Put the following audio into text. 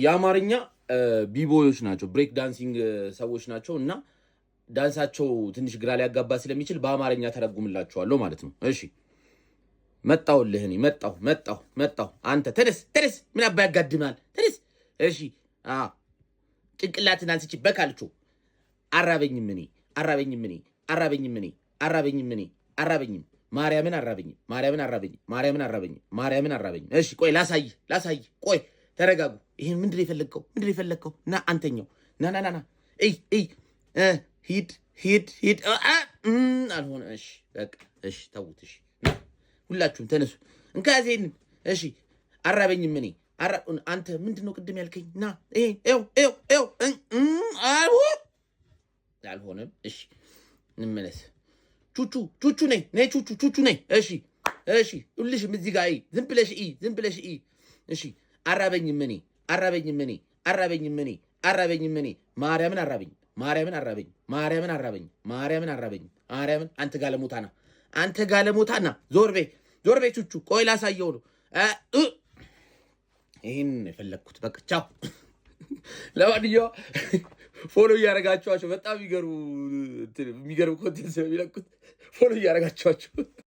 የአማርኛ ቢቦዮች ናቸው፣ ብሬክ ዳንሲንግ ሰዎች ናቸው እና ዳንሳቸው ትንሽ ግራ ሊያጋባ ስለሚችል በአማርኛ ተረጉምላቸዋለሁ ማለት ነው። እሺ መጣሁልህ እኔ መጣሁ። አንተ ተነስ፣ ምን አባ ያጋድማል? ተነስ። እሺ ጭንቅላትን አንስቼ በካልቾ አራበኝም ማርያምን አራበኝም። እሺ ቆይ ላሳይ። ቆይ ተረጋጉ። ይሄን ምንድን የፈለግከው? ና አንተኛው ና እይ ሂድ አልሆነ። እሺ በቃ እሺ ተውት። እሺ ሁላችሁም ተነሱ። እንካዜን እሺ አራበኝም እኔ አንተ ምንድነው ቅድም ያልከኝ? ና ይሄው አልሆነም። እሺ እንመለስ። ቹቹ ነኝ ቹቹ ነኝ። እሺ ሁልሽም እዚህ ጋር ዝም ብለሽ እሺ አራበኝም እኔ ማርያምን አራበኝ። አንተ ጋለሞታና ዞር በይ ቹቹ። ቆይ ላሳየው ነው። ይህን የፈለግኩት በቃ ቻው። ለማንኛውም ፎሎ እያደረጋችኋቸው በጣም የሚገርም ኮንቴንት ስለሚለቁት ፎሎ እያደረጋችኋቸው